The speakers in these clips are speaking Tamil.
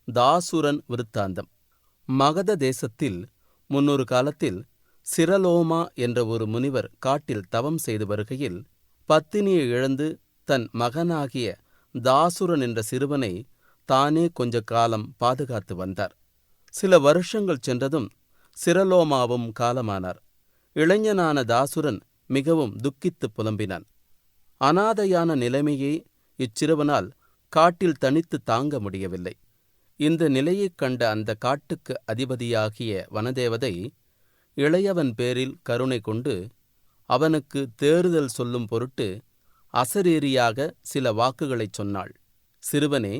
தாசுரன் விருத்தாந்தம். மகத தேசத்தில் முன்னொரு காலத்தில் சிரலோமா என்ற ஒரு முனிவர் காட்டில் தவம் செய்து வருகையில் பத்தினியை இழந்து தன் மகனாகிய தாசுரன் என்ற சிறுவனை தானே கொஞ்ச காலம் பாதுகாத்து வந்தார். சில வருஷங்கள் சென்றதும் சிரலோமாவும் காலமானார். இளைஞனான தாசுரன் மிகவும் துக்கித்து புலம்பினான். அனாதையான நிலைமையை இச்சிறுவனால் காட்டில் தனித்து தாங்க முடியவில்லை. இந்த நிலையைக் கண்ட அந்த காட்டுக்கு அதிபதியாகிய வனதேவதை இளையவன் பேரில் கருணை கொண்டு அவனுக்கு தேறுதல் சொல்லும் பொருட்டு அசரீரியாக சில வாக்குகளைச் சொன்னாள். சிறுவனே,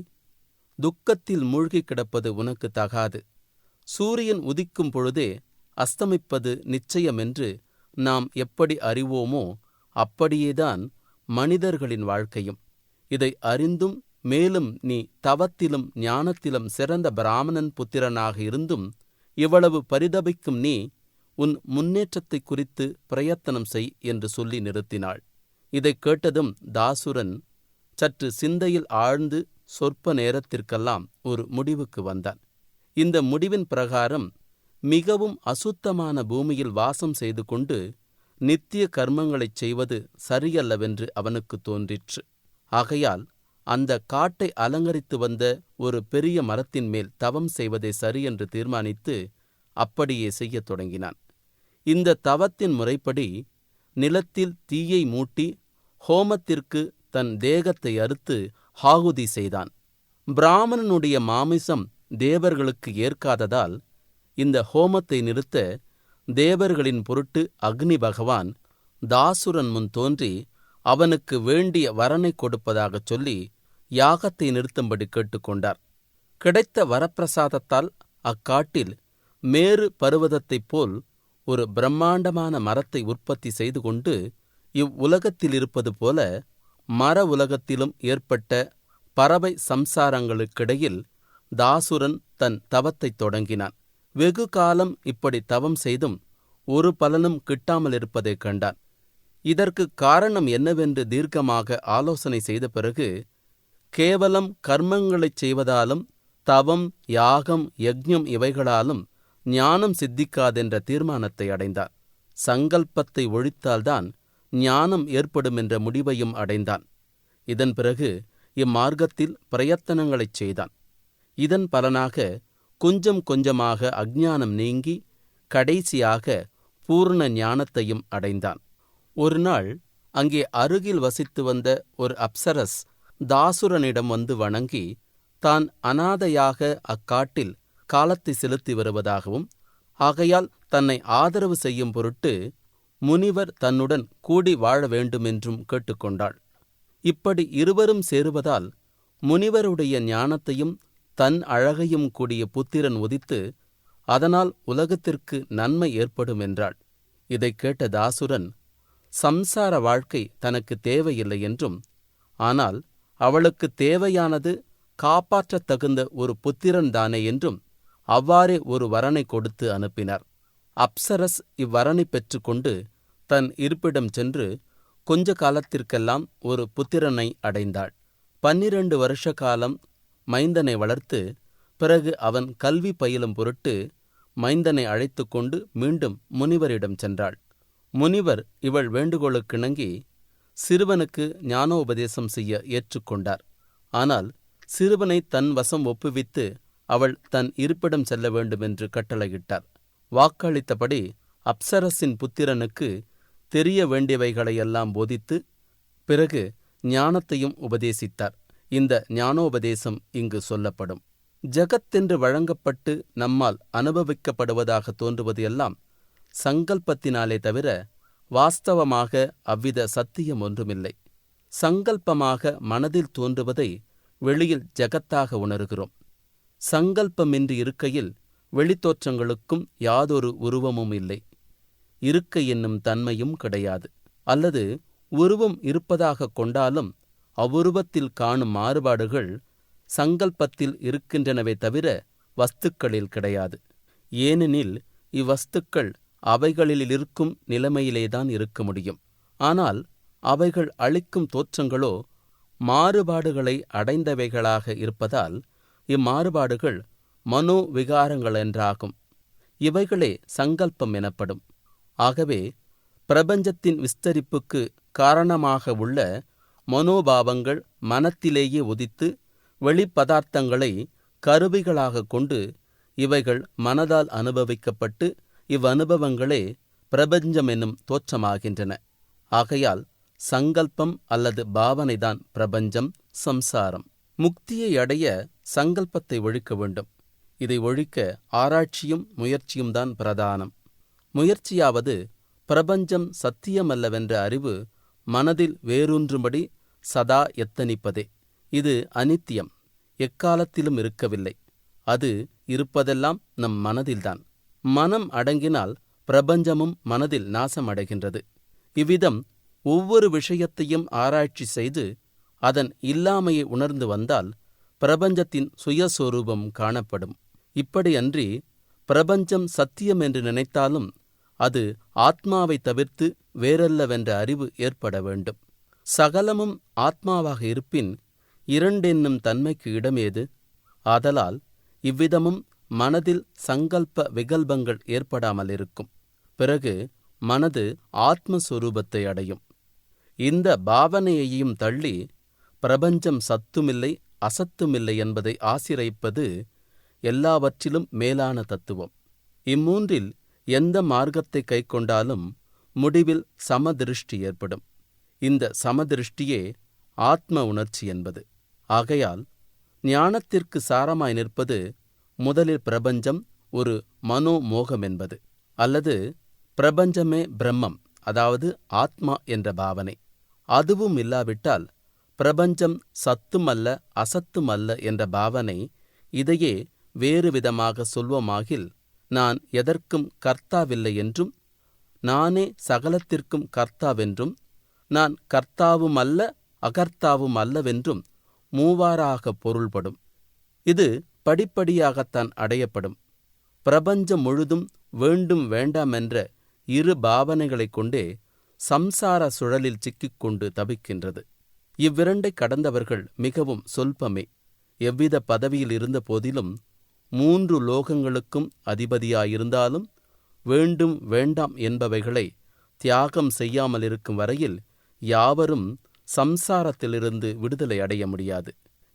துக்கத்தில் மூழ்கிக் கிடப்பது உனக்கு தகாது. சூரியன் உதிக்கும் பொழுதே அஸ்தமிப்பது நிச்சயமென்று நாம் எப்படி அறிவோமோ அப்படியேதான் மனிதர்களின் வாழ்க்கையும். இதை அறிந்தும் மேலும் நீ தவத்திலும் ஞானத்திலும் சிறந்த பிராமணன் புத்திரனாக இருந்தும் இவ்வளவு பரிதபிக்கும் நீ உன் முன்னேற்றத்தை குறித்து பிரயத்தனம் செய் என்று சொல்லி நிறுத்தினாள். இதைக் கேட்டதும் தாசுரன் சற்று சிந்தையில் ஆழ்ந்து சொற்ப நேரத்திற்கெல்லாம் ஒரு முடிவுக்கு வந்தான். இந்த முடிவின் பிரகாரம் மிகவும் அசுத்தமான பூமியில் வாசம் செய்து கொண்டு நித்திய கர்மங்களைச் செய்வது சரியல்லவென்று அவனுக்கு தோன்றிற்று. ஆகையால் அந்த காட்டை அலங்கரித்து வந்த ஒரு பெரிய மரத்தின் மேல் தவம் செய்வதே சரியென்று தீர்மானித்து அப்படியே செய்யத் தொடங்கினான். இந்த தவத்தின் முறைப்படி நிலத்தில் தீயை மூட்டி ஹோமத்திற்கு தன் தேகத்தை அறுத்து ஆகுதி செய்தான். பிராமணனுடைய மாமிசம் தேவர்களுக்கு ஏற்காததால் இந்த ஹோமத்தை நிறுத்த தேவர்களின் பொருட்டு அக்னி பகவான் தாசுரன் முன் தோன்றி அவனுக்கு வேண்டிய வரனை கொடுப்பதாகச் சொல்லி யாகத்தை நிறுத்தும்படி கேட்டுக்கொண்டார். கிடைத்த வரப்பிரசாதத்தால் அக்காட்டில் மேரு பருவதத்தைப் போல் ஒரு பிரம்மாண்டமான மரத்தை உற்பத்தி செய்து கொண்டு இவ்வுலகத்தில் இருப்பது போல மர உலகத்திலும் ஏற்பட்ட பறவை சம்சாரங்களுக்கிடையில் தாசுரன் தன் தவத்தைத் தொடங்கினான். வெகு காலம் இப்படி தவம் செய்தும் ஒரு பலனும் கிட்டாமலிருப்பதைக் கண்டான். இதற்கு காரணம் என்னவென்று தீர்க்கமாக ஆலோசனை செய்த பிறகு கேவலம் கர்மங்களைச் செய்வதாலும் தவம், யாகம், யஜ்ஞம் இவைகளாலும் ஞானம் சித்திக்காதென்ற தீர்மானத்தை அடைந்தான். சங்கல்பத்தை ஒழித்தால்தான் ஞானம் ஏற்படுமென்ற முடிவையும் அடைந்தான். இதன் பிறகு இம்மார்க்கத்தில் பிரயத்தனங்களைச் செய்தான். இதன் பலனாக கொஞ்சம் கொஞ்சமாக அஞ்ஞானம் நீங்கி கடைசியாக பூர்ண ஞானத்தையும் அடைந்தான். ஒரு நாள் அங்கே அருகில் வசித்து வந்த ஒரு அப்சரஸ் தாசுரனிடம் வந்து வணங்கி தான் அனாதையாக அக்காட்டில் காலத்தை செலுத்தி வருவதாகவும் ஆகையால் தன்னை ஆதரவு செய்யும் பொருட்டு முனிவர் தன்னுடன் கூடி வாழ வேண்டுமென்றும் கேட்டுக்கொண்டாள். இப்படி இருவரும் சேருவதால் முனிவருடைய ஞானத்தையும் தன் அழகையும் கூடிய புத்திரன் உதித்து அதனால் உலகத்திற்கு நன்மை ஏற்படும் என்றாள். இதைக் கேட்ட தாசுரன் சம்சார வாழ்க்கை தனக்கு தேவையில்லை என்றும் ஆனால் அவளுக்கு தேவையானது காப்பாற்றத் தகுந்த ஒரு புத்திரன் தானே என்றும் அவ்வாறே ஒரு வரனை கொடுத்து அனுப்பினார். அப்சரஸ் இவ்வரனை பெற்றுக்கொண்டு தன் இருப்பிடம் சென்று கொஞ்ச காலத்திற்கெல்லாம் ஒரு புத்திரனை அடைந்தாள். 12 வருஷ காலம் மைந்தனை வளர்த்து பிறகு அவன் கல்வி பயிலும் பொருட்டு மைந்தனை அழைத்து கொண்டு மீண்டும் முனிவரிடம் சென்றாள். முனிவர் இவள் வேண்டுகோளுக்கிணங்கி சிறுவனுக்கு ஞானோபதேசம் செய்ய ஏற்றுக்கொண்டார். ஆனால் சிறுவனை தன் வசம் ஒப்புவித்து அவள் தன் இருப்பிடம் செல்ல வேண்டுமென்று கட்டளையிட்டார். வாக்களித்தபடி அப்சரஸின் புத்திரனுக்கு தெரிய வேண்டியவைகளையெல்லாம் போதித்து பிறகு ஞானத்தையும் உபதேசித்தார். இந்த ஞானோபதேசம் இங்கு சொல்லப்படும். ஜகத்தென்று வழங்கப்பட்டு நம்மால் அனுபவிக்கப்படுவதாக தோன்றுவது எல்லாம் சங்கல்பத்தினாலே தவிர வாஸ்தவமாக அவ்வித சத்தியம் ஒன்றுமில்லை. சங்கல்பமாக மனதில் தோன்றுவதை வெளியில் ஜகத்தாக உணர்கிறோம். சங்கல்பமின்றி இருக்கையில் வெளித்தோற்றங்களுக்கும் யாதொரு உருவமும் இல்லை. இருக்கை என்னும் தன்மையும் கிடையாது. அல்லது உருவம் இருப்பதாக கொண்டாலும் அவ்வுருவத்தில் காணும் மாறுபாடுகள் சங்கல்பத்தில் இருக்கின்றனவே தவிர வஸ்துக்களில் கிடையாது. ஏனெனில் இவ்வஸ்துக்கள் அவைகளிலிருக்கும் நிலைமையிலேதான் இருக்க முடியும். ஆனால் அவைகள் அளிக்கும் தோற்றங்களோ மாறுபாடுகளை அடைந்தவைகளாக இருப்பதால் இம்மாறுபாடுகள் மனோ விகாரங்களென்றாகும். இவைகளே சங்கல்பம் எனப்படும். ஆகவே பிரபஞ்சத்தின் விஸ்தரிப்புக்கு காரணமாக உள்ள மனோபாவங்கள் மனத்திலேயே உதித்து வெளிப்பதார்த்தங்களை கருவிகளாக கொண்டு இவைகள் மனதால் அனுபவிக்கப்பட்டு இவ்வனுபவங்களே பிரபஞ்சம் என்னும் தோற்றமாகின்றன. ஆகையால் சங்கல்பம் அல்லது பாவனைதான் பிரபஞ்சம், சம்சாரம். முக்தியை அடைய சங்கல்பத்தை ஒழிக்க வேண்டும். இதை ஒழிக்க ஆராய்ச்சியும் முயற்சியும் தான் பிரதானம். முயற்சியாவது பிரபஞ்சம் சத்தியமல்லவென்ற அறிவு மனதில் வேரூன்றும்படி சதா எத்தனிப்பதே. இது அனித்தியம், எக்காலத்திலும் இருக்கவில்லை. அது இருப்பதெல்லாம் நம் மனதில்தான். மனம் அடங்கினால் பிரபஞ்சமும் மனதில் நாசமடைகின்றது. இவ்விதம் ஒவ்வொரு விஷயத்தையும் ஆராய்ச்சி செய்து அதன் இல்லாமையை உணர்ந்து வந்தால் பிரபஞ்சத்தின் சுயஸ்வரூபம் காணப்படும். இப்படியன்றி பிரபஞ்சம் சத்தியம் என்று நினைத்தாலும் அது ஆத்மாவை தவிர்த்து வேறல்லவென்ற அறிவு ஏற்பட வேண்டும். சகலமும் ஆத்மாவாக இருப்பின் இரண்டென்னும் தன்மைக்கு இடமேது? ஆதலால் இவ்விதமும் மனதில் சங்கல்ப விகல்பங்கள் ஏற்படாமல் இருக்கும். பிறகு மனது ஆத்மஸ்வரூபத்தை அடையும். இந்த பாவனையையும் தள்ளி பிரபஞ்சம் சத்துமில்லை அசத்துமில்லை என்பதை ஆசிரியப்பது எல்லாவற்றிலும் மேலான தத்துவம். இம்மூன்றில் எந்த மார்க்கத்தை கைக்கொண்டாலும் முடிவில் சமதிருஷ்டி ஏற்படும். இந்த சமதிருஷ்டியே ஆத்ம உணர்ச்சி என்பது. ஆகையால் ஞானத்திற்கு சாரமாய் நிற்பது முதலில் பிரபஞ்சம் ஒரு மனோமோகம் என்பது, அல்லது பிரபஞ்சமே பிரம்மம், அதாவது ஆத்மா என்ற பாவனை. அதுவும் இல்லாவிட்டால் பிரபஞ்சம் சத்துமல்ல அசத்துமல்ல என்ற பாவனை. இதையே வேறு விதமாக சொல்வோமாகில், நான் எதற்கும் கர்த்தாவில்லை என்றும், நானே சகலத்திற்கும் கர்த்தாவென்றும், நான் கர்த்தாவுமல்ல அகர்த்தாவும் அல்லவென்றும் மூவாறாக பொருள்படும். இது படிப்படியாகத்தான் அடையப்படும். பிரபஞ்சம் முழுதும் வேண்டும் வேண்டாமென்ற இரு பாவனைகளைக் கொண்டே சம்சார சுழலில் சிக்கிக்கொண்டு தவிக்கின்றது. இவ்விரண்டை கடந்தவர்கள் மிகவும் சொல்பமே. எவ்வித பதவியில் இருந்த போதிலும், 3 லோகங்களுக்கும் அதிபதியாயிருந்தாலும் வேண்டும் வேண்டாம் என்பவைகளை தியாகம் செய்யாமலிருக்கும் வரையில் யாவரும் சம்சாரத்திலிருந்து விடுதலை அடைய முடியாது.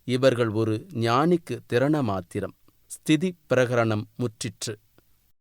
இவர்கள் ஒரு ஞானிக்கு திறன மாத்திரம். ஸ்திதி பிரகரணம் முற்றிற்று.